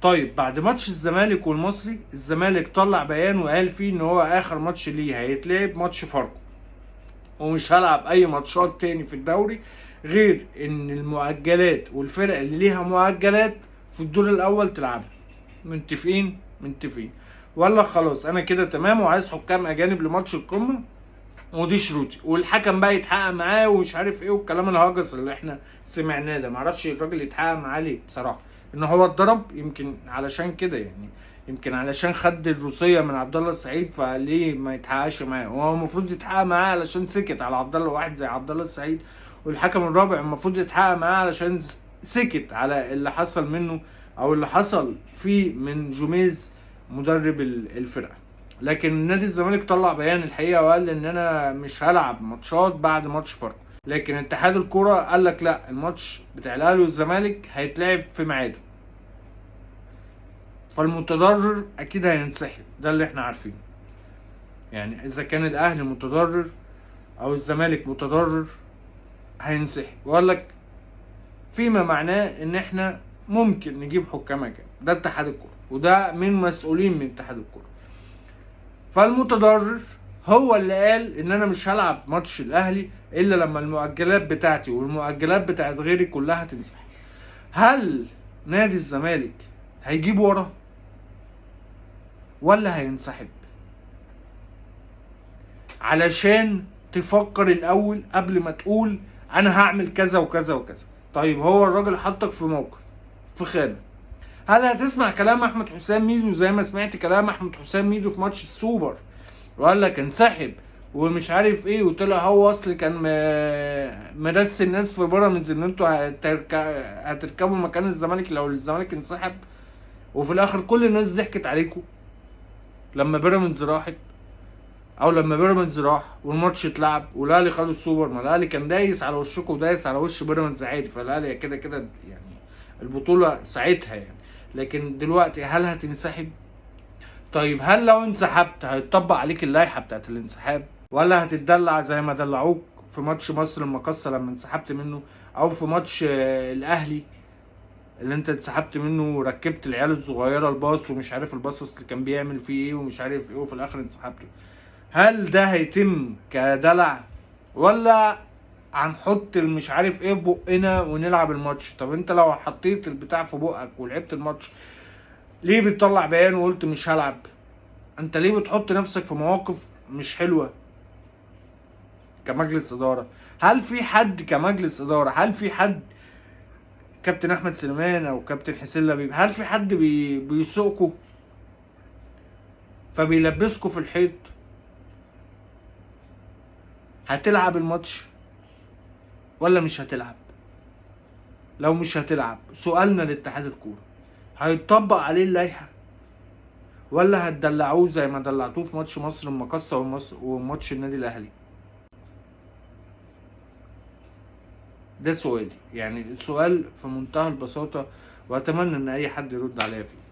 طيب بعد ماتش الزمالك والمصري، الزمالك طلع بيان وقال فيه ان هو اخر ماتش ليه هيتلعب ماتش فاركو، ومش هلعب اي ماتشات تاني في الدوري غير ان المؤجلات والفرق اللي ليها مؤجلات في الدور الاول تلعبها. متفقين؟ متفقين. ولا خلاص انا كده تمام وعايز حكام اجانب لماتش القمه ودي شروطي، والحكم بقى يتحقق معاه ومش عارف ايه والكلام الهجس اللي احنا سمعناه ده. معرفش الراجل يتحقق معاه ليه بصراحه، ان هو اتضرب يمكن علشان كده يعني، يمكن علشان خد الروسيه من عبد الله السعيد فليه ما يتحققش معاه. هو المفروض يتحقق معاه علشان سكت على عبد الله، واحد زي عبد الله السعيد. والحكم الرابع المفروض يتحقق معاه علشان سكت على اللي حصل منه او اللي حصل فيه من جوميز مدرب الفرقه. لكن نادي الزمالك طلع بيان الحقيقه وقال ان انا مش هلعب ماتشات بعد ماتش فاركو. لكن اتحاد الكوره قال لك لا، الماتش بتاع الاهلي والزمالك هيتلعب في ميعاده، فالمتضرر اكيد هينسحب. ده اللي احنا عارفينه. يعني اذا كان الاهلي متضرر او الزمالك متضرر هينسحب، وقال لك فيما معناه ان احنا ممكن نجيب حكام اجانب. ده اتحاد الكوره، وده من مسؤولين من اتحاد الكوره. فالمتضرر هو اللي قال ان انا مش هلعب ماتش الاهلي الا لما المؤجلات بتاعتي والمؤجلات بتاعت غيري كلها تمسح. هل نادي الزمالك هيجيب ورا ولا هينسحب؟ علشان تفكر الاول قبل ما تقول انا هعمل كذا وكذا وكذا. طيب هو الراجل حطك في موقف، في خانه، هل هتسمع كلام احمد حسام ميدو زي ما سمعت كلام احمد حسام ميدو في ماتش السوبر وقال لك انسحب ومش عارف ايه، وطلع هو اصل كان مرسي الناس في بيراميدز ان انتوا هتركبوا مكان الزمالك لو الزمالك انسحب، وفي الاخر كل الناس ضحكت عليكم لما بيراميدز راحت او لما بيراميدز راح والماتش اتلعب والاهلي خد السوبر. ما الاهلي كان دايس على وشكم ودايس على وش بيراميدز عادي، فالاهلي كده كده يعني البطوله ساعتها يعني. لكن دلوقتي هل هتنسحب؟ طيب هل لو انسحبت هيتطبق عليك اللائحه بتاعت الانسحاب، ولا هتتدلع زي ما دلعوك في ماتش مصر المقاصه لما انسحبت منه، او في ماتش الاهلي اللي انت انسحبت منه وركبت العيال الصغيره الباص ومش عارف الباص اصل كان بيعمل فيه ايه ومش عارف ايه وفي الاخر انسحبت؟ هل ده هيتم كدلع، ولا هنحط مش عارف ايه في بقنا ونلعب الماتش؟ طب انت لو حطيت البتاع في بقك ولعبت الماتش ليه بتطلع بيان وقلت مش هلعب؟ انت ليه بتحط نفسك في مواقف مش حلوة كمجلس ادارة؟ هل في حد كمجلس ادارة، هل في حد كابتن احمد سليمان او كابتن حسين لبيب، هل في حد بيسوقكوا فبيلبسكوا في الحيط؟ هتلعب الماتش ولا مش هتلعب؟ لو مش هتلعب سؤالنا لاتحاد الكورة، هيتطبق عليه اللائحة ولا هتدلعوه زي ما دلعتوه في ماتش مصر المقاصة وماتش النادي الاهلي؟ ده سؤالي، يعني السؤال في منتهى البساطة، واتمنى ان اي حد يرد عليا فيه.